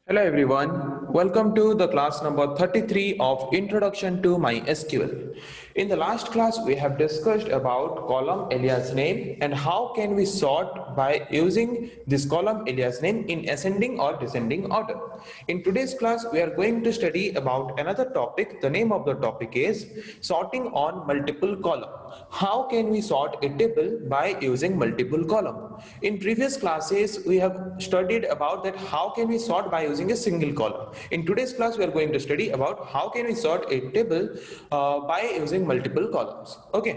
Hello everyone, welcome to the class number 33 of Introduction to MySQL. In the last class we have discussed about column alias name and how can we sort by using this column alias name in ascending or descending order. In today's class we are going to study about another topic. The name of the topic is sorting on multiple column. How can we sort a table by using multiple column? In previous classes we have studied about that how can we sort by using a single column. In today's class we are going to study about how can we sort a table by using multiple columns. Okay,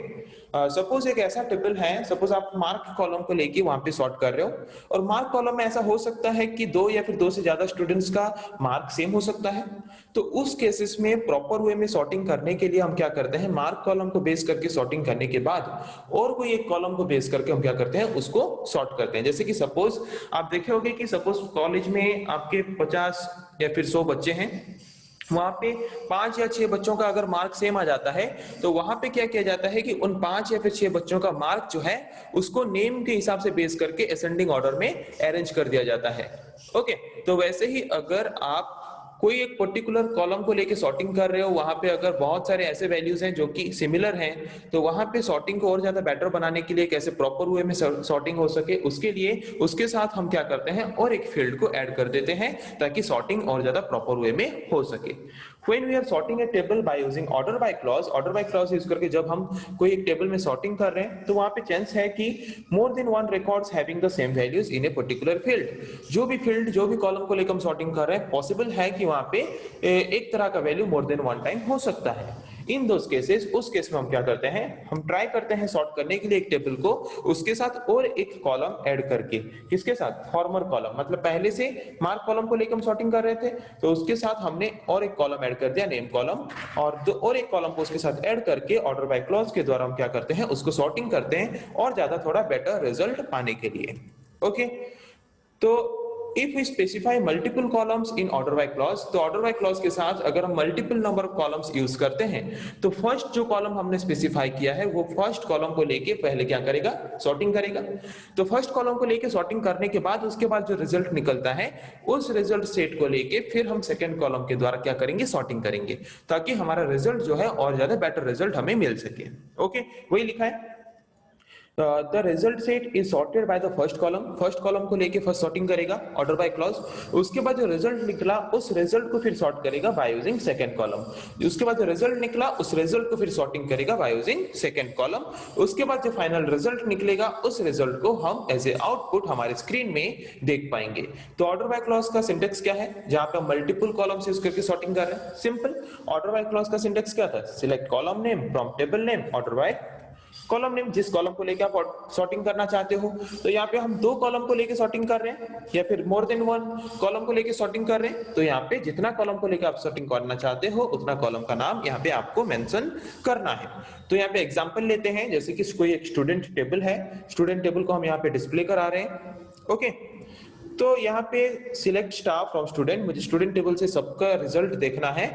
suppose एक ऐसा table है, suppose आप mark column को लेके वहां पे sort कर रहे हो और मार्क कॉलम में ऐसा हो सकता है कि दो या फिर दो से ज्यादा स्टूडेंट्स का मार्क सेम हो सकता है। तो उस केसेस में प्रॉपर वे में सॉर्टिंग करने के लिए हम क्या करते हैं, मार्क कॉलम को बेस करके सॉर्टिंग करने के बाद और कोई एक कॉलम को बेस करके हम क्या करते हैं, उसको सॉर्ट करते हैं। जैसे कि सपोज आप देखे होंगे कि सपोज कॉलेज में आपके 50 या फिर 100 बच्चे हैं, वहां पे 5 या 6 बच्चों का अगर मार्क सेम आ जाता है तो वहां पे क्या किया जाता है कि उन 5 या फिर 6 बच्चों का मार्क जो है उसको नेम के हिसाब से बेस करके असेंडिंग ऑर्डर में अरेंज कर दिया जाता है। ओके, तो वैसे ही अगर आप कोई एक पर्टिकुलर कॉलम को लेके सॉर्टिंग कर रहे हो, वहां पे अगर बहुत सारे ऐसे वैल्यूज हैं जो कि सिमिलर हैं, तो वहां पे सॉर्टिंग को और ज्यादा बेटर बनाने के लिए कैसे प्रॉपर वे में सॉर्टिंग हो सके, उसके लिए उसके साथ हम क्या करते हैं और एक फील्ड को ऐड कर देते हैं ताकि सॉर्टिंग और ज्यादा प्रॉपर वे में हो सके। When we are sorting a table by using order by clause use करके जब हम कोई एक टेबल में सॉर्टिंग कर रहे हैं तो वहां पे चांस है कि more than one records having the same values in a particular field. जो भी कॉलम को लेकर हम सॉर्टिंग कर रहे हैं, पॉसिबल है कि वहां पे एक तरह का value more than one time हो सकता है। इन दोस केसेस, उस केस में हम क्या करते हैं, हम ट्राई करते हैं सॉर्ट करने के लिए एक टेबल को, उसके साथ और एक कॉलम ऐड करके। किसके साथ? फॉर्मर कॉलम, मतलब पहले से मार्क कॉलम को लेकर हम सॉर्टिंग कर रहे थे तो उसके साथ हमने और एक कॉलम ऐड कर दिया, नेम कॉलम, और एक कॉलम को उसके साथ ऐड करके ऑर्डर बाय क्लॉज के द्वारा हम क्या करते हैं, उसको सॉर्टिंग करते हैं और ज्यादा थोड़ा बेटर रिजल्ट पाने के लिए। ओके, तो if we specify multiple columns in order by clause, तो order by clause के साथ अगर हम multiple number of columns use करते हैं तो फर्स्ट जो कॉलम हमने स्पेसिफाई किया है वो फर्स्ट कॉलम को लेके पहले क्या करेगा, सॉर्टिंग करेगा। तो फर्स्ट कॉलम को लेके सॉर्टिंग करने के बाद उसके बाद जो रिजल्ट निकलता है उस रिजल्ट सेट को लेके फिर हम सेकंड कॉलम के द्वारा क्या करेंगे, सॉर्टिंग करेंगे ताकि हमारा रिजल्ट जो है और ज्यादा बेटर रिजल्ट हमें मिल सके। ओके, वही लिखा है। The result set is sorted by the first column को लेके फर्स्ट सॉर्टिंग करेगा ऑर्डर बाय क्लॉज। उसके बाद जो रिजल्ट निकला उस रिजल्ट को फिर सॉर्ट करेगा बाय यूजिंग सेकंड कॉलम। उसके बाद जो रिजल्ट निकला उस रिजल्ट को फिर सॉर्टिंग करेगा बाय यूजिंग सेकंड कॉलम। उसके बाद जो फाइनल रिजल्ट निकलेगा उस रिजल्ट को हम एज ए आउटपुट हमारे स्क्रीन में देख पाएंगे। तो ऑर्डर बाय क्लॉज का सिंटेक्स क्या है, जहां पे हम मल्टीपल कॉलम्स यूज करके सॉर्टिंग कर रहे हैं? सिंपल, ऑर्डर बाय क्लॉज का सिंटेक्स क्या था, select column name from table name order by column name. जिस कॉलम को लेके आप सॉर्टिंग करना चाहते हो, तो यहाँ पे हम दो कॉलम को लेके सॉर्टिंग कर रहे हैं या फिर मोर देन वन कॉलम को लेके सॉर्टिंग कर रहे हैं, तो यहाँ पे जितना कॉलम को लेके आप सॉर्टिंग करना चाहते हो उतना कॉलम का नाम यहाँ पे आपको मेंशन करना है। तो यहाँ पे एग्जांपल लेते हैं, जैसे कि कोई एक स्टूडेंट टेबल है, स्टूडेंट टेबल को हम यहाँ पे डिस्प्ले करा रहे हैं। ओके, तो यहाँ पे सिलेक्ट स्टाफ फ्रॉम स्टूडेंट, मुझे स्टूडेंट टेबल से सबका रिजल्ट देखना है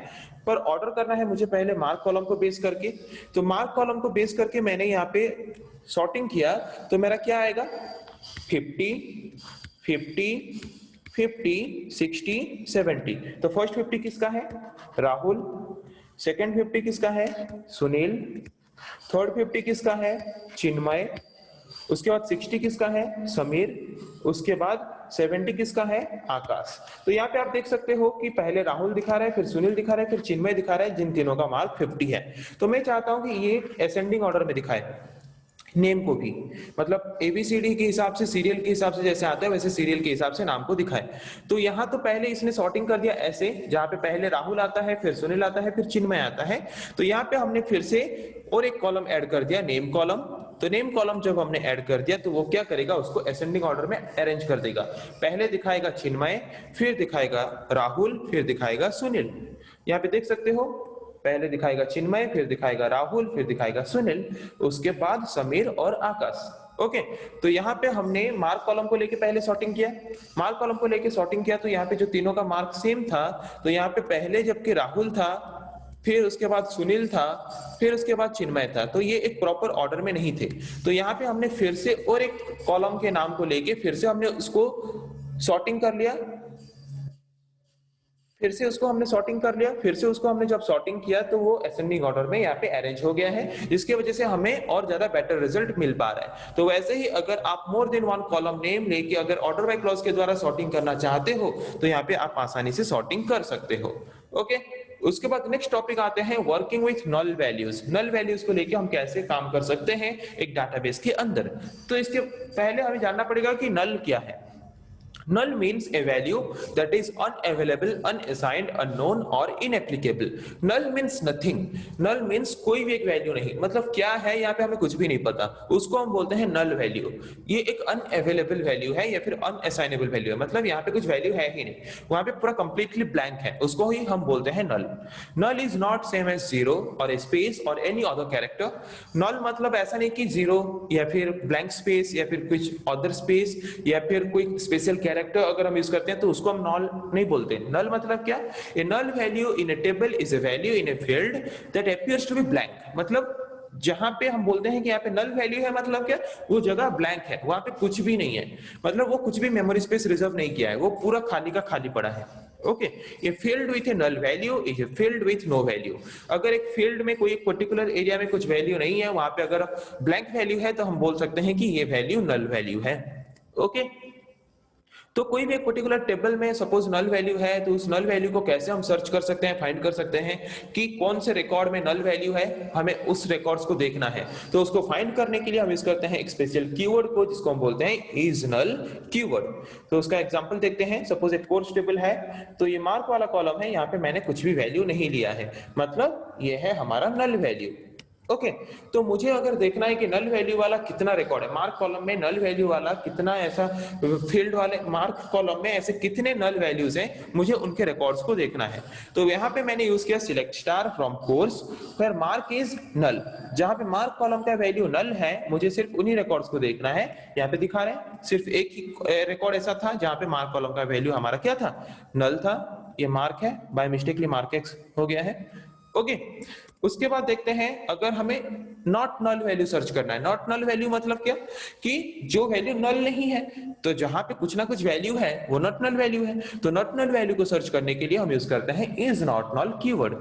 पर ऑर्डर करना है मुझे पहले मार्क कॉलम को बेस करके। तो मार्क कॉलम को बेस करके मैंने यहाँ पे सॉर्टिंग किया तो मेरा क्या आएगा, 50 50 50 60 70। तो फर्स्ट 50 किसका है, राहुल। सेकंड 50 किसका है, सुनील। थर्ड 50 किसका है, चिन्मय। उसके बाद 60 किसका है, समीर। उसके बाद 70 किसका है, आकाश। तो यहाँ पे आप देख सकते हो कि पहले राहुल दिखा रहा है, फिर सुनील दिखा रहा है, फिर चिन्मय दिखा रहा है, जिन तीनों का मार्क 50 है। तो मैं चाहता हूं कि ये असेंडिंग ऑर्डर में दिखाए नेम को भी, मतलब एबीसीडी के हिसाब से, सीरियल के हिसाब से जैसे आता है वैसे सीरियल के हिसाब से नाम को दिखाए। तो यहाँ तो पहले इसने सॉर्टिंग कर दिया ऐसे, जहां पे पहले राहुल आता है, फिर सुनील आता है, फिर चिन्मय आता है। तो यहाँ पे हमने फिर से और एक कॉलम ऐड कर दिया, नेम कॉलम। तो नेम कॉलम जब हमने ऐड कर दिया तो वो क्या करेगा, उसको असेंडिंग ऑर्डर में अरेंज कर देगा। पहले दिखाएगा चिन्मय, फिर दिखाएगा राहुल, फिर दिखाएगा सुनील। यहाँ पे देख सकते हो, पहले दिखाएगा चिन्मय, फिर दिखाएगा राहुल, फिर दिखाएगा सुनील, उसके बाद समीर और आकाश। ओके, तो यहाँ पे हमने मार्क कॉलम को लेके पहले सॉर्टिंग किया, मार्क कॉलम को लेके सॉर्टिंग किया तो यहाँ पे जो तीनों का मार्क सेम था, तो यहाँ पे पहले जबकि राहुल था, फिर उसके बाद सुनील था, फिर उसके बाद चिन्मय था, तो ये एक प्रॉपर ऑर्डर में नहीं थे। तो यहाँ पे हमने फिर से और एक कॉलम के नाम को लेके फिर से हमने उसको सॉर्टिंग कर लिया। फिर से उसको हमने सॉर्टिंग कर लिया, फिर से उसको हमने जब सॉर्टिंग किया तो वो असेंडिंग ऑर्डर में यहाँ पे अरेंज हो गया है, जिसकी वजह से हमें और ज्यादा बेटर रिजल्ट मिल पा रहा है। तो वैसे ही अगर आप more than one column name लेके अगर ऑर्डर बाय क्लॉज के द्वारा सॉर्टिंग करना चाहते हो तो यहाँ पे आप आसानी से सॉर्टिंग कर सकते हो। ओके, उसके बाद नेक्स्ट टॉपिक आते हैं working with null values. Null values को लेके हम कैसे काम कर सकते हैं एक डाटाबेस के अंदर। तो इसके पहले हमें जानना पड़ेगा कि नल क्या है। Null means a value that is unavailable, unassigned, unknown or inapplicable. Null means nothing. Null means कोई भी एक वैल्यू नहीं, मतलब क्या है यहाँ पे हमें कुछ भी नहीं पता, उसको हम बोलते हैं नल वैल्यू। ये एक अनअवेलेबल वैल्यू है या फिर अनअसाइनेबल वैल्यू है, मतलब यहाँ पे कुछ वैल्यू है ही नहीं, वहां पे पूरा कंप्लीटली ब्लैंक है, उसको ही हम बोलते हैं null. Null is not same as zero और ए स्पेस और एनी अदर कैरेक्टर। नल मतलब ऐसा नहीं कि जीरो या फिर ब्लैंक स्पेस या फिर कुछ अदर स्पेस या फिर कोई स्पेशल कैरेक्टर अगर हम यूज करते हैं तो उसको हम नल नहीं बोलते। नल मतलब क्या? A null value in a table is a value in a field that appears to be blank. मतलब जहां पे हम बोलते हैं कि यहाँ पे नल वैल्यू है, मतलब क्या? वो जगह ब्लैंक है, वहां पे कुछ भी नहीं है, मतलब वो कुछ भी मेमोरी स्पेस रिजर्व नहीं किया है, वो पूरा खाली का खाली पड़ा है। ओके, ये field with a null value is a field with no value. अगर एक फील्ड में कोई एक पर्टिकुलर एरिया में कुछ वैल्यू नहीं है, वहां पे अगर ब्लैंक वैल्यू है तो हम बोल सकते हैं कि ये वैल्यू नल वैल्यू है। ओके, तो कोई भी एक पर्टिकुलर टेबल में सपोज नल वैल्यू है तो उस नल वैल्यू को कैसे हम सर्च कर सकते हैं, फाइंड कर सकते हैं कि कौन से रिकॉर्ड में नल वैल्यू है, हमें उस रिकॉर्ड्स को देखना है। तो उसको फाइंड करने के लिए हम यूज करते हैं एक स्पेशल कीवर्ड को जिसको हम बोलते हैं इज नल कीवर्ड। तो उसका एग्जांपल देखते हैं। सपोज एक कोर्स टेबल है, तो ये मार्क वाला कॉलम है, यहाँ पे मैंने कुछ भी वैल्यू नहीं लिया है, मतलब ये है हमारा नल वैल्यू। ओके, तो मुझे अगर देखना है कि नल वैल्यू वाला कितना रिकॉर्ड है, मार्क कॉलम में नल वैल्यू वाला कितना, ऐसा फील्ड वाले मार्क कॉलम में ऐसे कितने नल वैल्यूज हैं, मुझे उनके रिकॉर्ड्स को देखना है। तो यहाँ पे मैंने यूज किया select star from course where mark is null. जहां पे मार्क कॉलम का वैल्यू नल है, मुझे सिर्फ उन्हीं रिकॉर्ड्स को देखना है। यहाँ पे दिखा रहे हैं सिर्फ एक ही रिकॉर्ड ऐसा था जहां पे मार्क कॉलम का वैल्यू हमारा क्या था, नल था। ये मार्क है, बाय मिस्टेकली मार्क एक्स हो गया है। ओके, उसके बाद देखते हैं अगर हमें नॉट नल वैल्यू सर्च करना है। नॉट नल वैल्यू मतलब क्या कि जो वैल्यू नल नहीं है, तो जहां पे कुछ ना कुछ वैल्यू है वो नॉट नल वैल्यू है। तो नॉट नल वैल्यू को सर्च करने के लिए हम यूज करते हैं is not null keyword.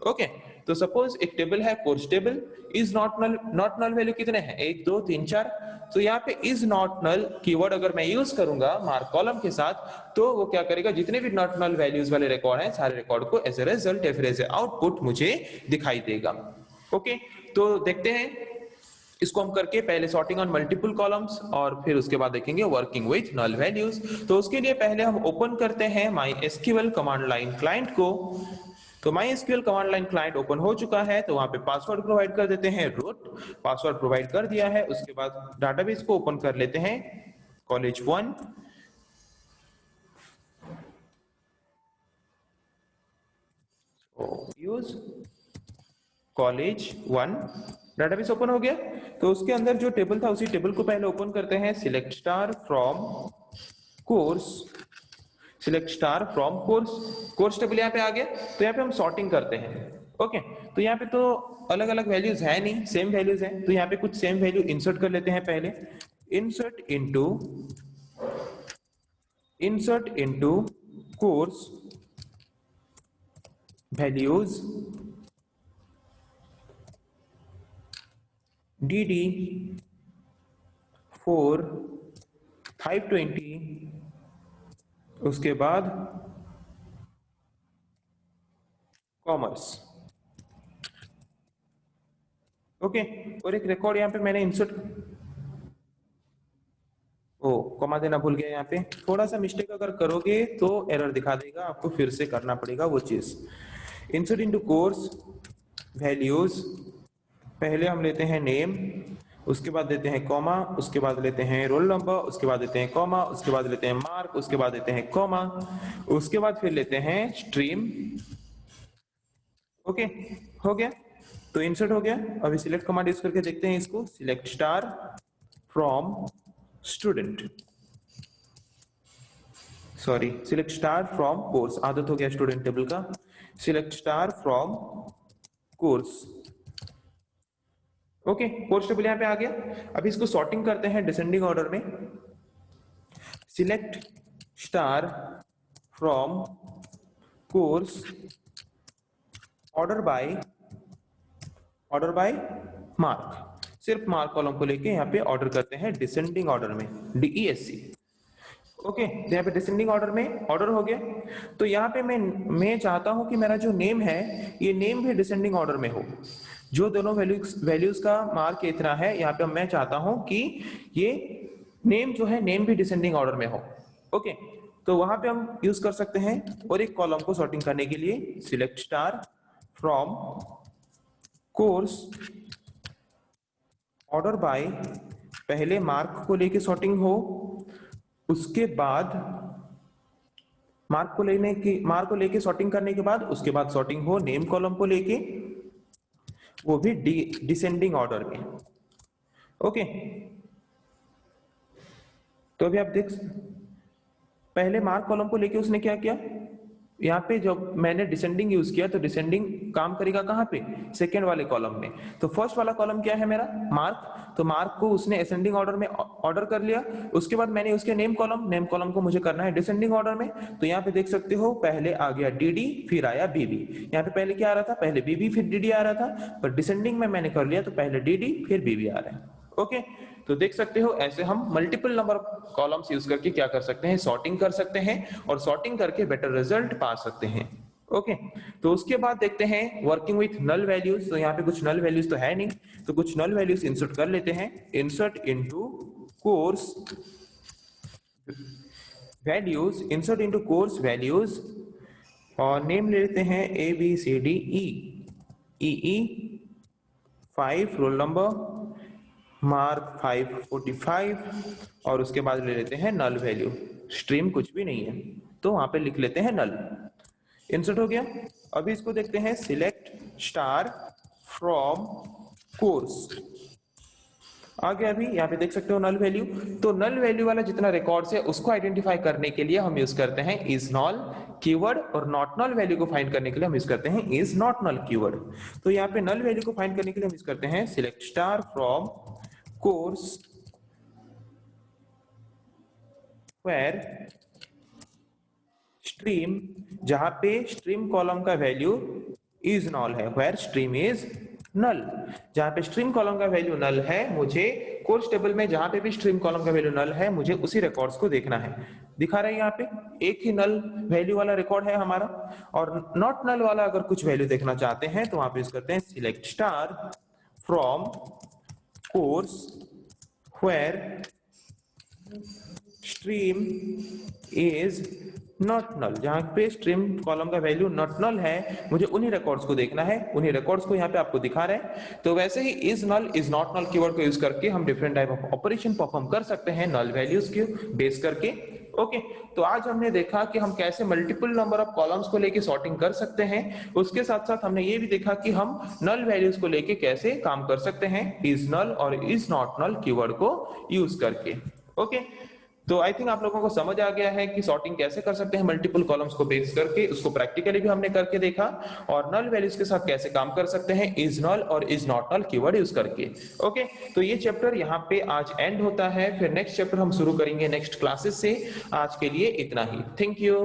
Okay, तो सपोज एक टेबल है course table, is not null value कितने हैं, 1 2 3 4। तो यहाँ पे इज नॉट नल कीवर्ड अगर मैं यूज करूंगा मार्क कॉलम के साथ, तो वो क्या करेगा, जितने भी नॉट नल वैल्यूज वाले रिकॉर्ड हैं सारे रिकॉर्ड को एज ए रिजल्ट या फिर एज ए आउटपुट मुझे दिखाई देगा। ओके, तो देखते हैं इसको हम करके, पहले सॉर्टिंग ऑन मल्टीपल कॉलम्स और फिर उसके बाद देखेंगे वर्किंग विथ नल वैल्यूज। तो उसके लिए पहले हम ओपन करते हैं my SQL command line client को। तो my SQL command line client open हो चुका है, तो वहां पे पासवर्ड प्रोवाइड कर देते हैं रूट। पासवर्ड प्रोवाइड कर दिया है, उसके बाद डाटाबेस को ओपन कर लेते हैं college 1। Use college 1, database open हो गया। तो उसके अंदर जो टेबल था उसी टेबल को पहले ओपन करते हैं। Select star from course, select star from course, course table यहाँ पे आ गया। तो यहाँ पे हम सॉर्टिंग करते हैं। ओके, तो यहाँ पे तो अलग अलग वैल्यूज है नहीं, सेम वैल्यूज हैं, तो यहाँ पे कुछ सेम वैल्यू इंसर्ट कर लेते हैं पहले। Insert into course values dd 4 520, उसके बाद कॉमर्स। ओके, और एक रिकॉर्ड यहाँ पे मैंने इंसर्ट, ओ कॉमा देना भूल गया। यहाँ पे थोड़ा सा मिस्टेक अगर करोगे तो एरर दिखा देगा, आपको फिर से करना पड़ेगा वो चीज। इंसर्ट इनटू कोर्स वैल्यूज, पहले हम लेते हैं नेम, उसके बाद देते हैं कॉमा, उसके बाद लेते हैं रोल नंबर, उसके बाद देते हैं कॉमा, उसके बाद लेते हैं मार्क, उसके बाद देते हैं कॉमा, उसके बाद फिर लेते हैं स्ट्रीम। ओके, हो गया, तो इंसर्ट हो गया। अभी सिलेक्ट कमांड यूज करके देखते हैं इसको। Select star from student, sorry select star from course, आदत हो गया स्टूडेंट टेबल का। Select star from course. Okay, course table यहाँ पे आ गया। अभी इसको सॉर्टिंग करते हैं डिसेंडिंग ऑर्डर में। Select star from course order by mark, सिर्फ मार्क कॉलम को लेके यहाँ पे ऑर्डर करते हैं डिसेंडिंग ऑर्डर में, DESC। ओके, तो यहाँ पे डिसेंडिंग ऑर्डर में ऑर्डर हो गया। तो यहाँ पे मैं चाहता हूं कि मेरा जो नेम है ये नेम भी डिसेंडिंग ऑर्डर में हो। जो दोनों वैल्यूज का मार्क इतना है, यहाँ पे मैं चाहता हूं कि ये नेम जो है नेम भी डिसेंडिंग ऑर्डर में हो। ओके, तो वहां पे हम यूज कर सकते हैं, और एक कॉलम को सॉर्टिंग करने के लिए select star from course order by, पहले मार्क को लेके सॉर्टिंग हो, उसके बाद मार्क को लेके सॉर्टिंग करने के बाद उसके बाद सॉर्टिंग हो नेम कॉलम को लेके, वो भी डिसेंडिंग ऑर्डर में। ओके, तो अभी आप पहले मार्क कॉलम को लेके उसने क्या किया, यहाँ पे जब मैंने डिसेंडिंग यूज किया तो डिसेंडिंग काम करेगा कहाँ पे, सेकेंड वाले कॉलम में। तो फर्स्ट वाला कॉलम क्या है मेरा, मार्क, तो मार्क को उसने असेंडिंग ऑर्डर में ऑर्डर कर लिया। उसके बाद मैंने उसके नेम कॉलम को मुझे करना है डिसेंडिंग ऑर्डर में। तो यहाँ पे देख सकते हो पहले आ गया DD, फिर आया BB। यहाँ पे पहले क्या आ रहा था, पहले BB फिर DD आ रहा था, पर डिसेंडिंग में मैंने कर लिया तो पहले DD फिर BB आ रहा है। ओके, तो देख सकते हो ऐसे हम मल्टीपल नंबर कॉलम्स यूज करके क्या कर सकते हैं, सॉर्टिंग कर सकते हैं, और सॉर्टिंग करके बेटर रिजल्ट पा सकते हैं। ओके, तो उसके बाद देखते हैं वर्किंग विथ नल वैल्यूज। तो यहाँ पे कुछ नल वैल्यूज तो है नहीं, तो कुछ नल वैल्यूज इंसर्ट कर लेते हैं। इंसर्ट इनटू कोर्स वैल्यूज, और नेम ले लेते हैं ABCDE, EE 5, roll number mark 545, और उसके बाद ले लेते हैं नल वैल्यू, स्ट्रीम कुछ भी नहीं है तो वहां पे लिख लेते हैं नल। इंसर्ट हो गया। अभी इसको देखते हैं, सिलेक्ट स्टार फ्रॉम कोर्स आ गया। अभी यहाँ पे देख सकते हो नल वैल्यू। तो नल वैल्यू वाला जितना रिकॉर्ड्स है उसको आइडेंटिफाई करने के लिए हम यूज करते हैं इज नॉल कीवर्ड, और नॉट नल वैल्यू को फाइंड करने के लिए हम यूज करते हैं इज नॉट नल कीवर्ड। तो यहाँ पे नल वैल्यू को फाइंड करने के लिए हम यूज करते हैं select star from course where stream, जहां पे स्ट्रीम कॉलम का वैल्यू इज नल है, वेयर स्ट्रीम इज नल, जहां पे स्ट्रीम कॉलम का वैल्यू नल है, मुझे कोर्स टेबल में जहां पे भी स्ट्रीम कॉलम का वैल्यू नल है मुझे उसी रिकॉर्ड्स को देखना है। दिखा रहे हैं यहाँ पे एक ही नल वैल्यू वाला रिकॉर्ड है हमारा, और नॉट नल वाला अगर कुछ वैल्यू देखना चाहते हैं तो वहां पे यूज करते हैं select star from course where stream is not null, जहां पे स्ट्रीम कॉलम का वैल्यू नॉट नल है मुझे उन्हीं रिकॉर्ड्स को देखना है, उन्हीं रिकॉर्ड्स को यहाँ पे आपको दिखा रहे हैं। तो वैसे ही is null is not null keyword को यूज करके हम different type of operation perform कर सकते हैं नल वैल्यूज के बेस करके। ओके, तो आज हमने देखा कि हम कैसे मल्टीपल नंबर ऑफ कॉलम्स को लेके सॉर्टिंग कर सकते हैं। उसके साथ साथ हमने ये भी देखा कि हम नल वैल्यूज को लेके कैसे काम कर सकते हैं इज नल और इज नॉट नल कीवर्ड को यूज करके। ओके, तो आई थिंक आप लोगों को समझ आ गया है कि सॉर्टिंग कैसे कर सकते हैं मल्टीपल कॉलम्स को बेस करके। उसको प्रैक्टिकली भी हमने करके देखा, और नल वैल्यूज के साथ कैसे काम कर सकते हैं इज नल और is not null keyword use करके। ओके, तो ये चैप्टर यहाँ पे आज एंड होता है, फिर नेक्स्ट चैप्टर हम शुरू करेंगे नेक्स्ट क्लासेस से। आज के लिए इतना ही, थैंक यू।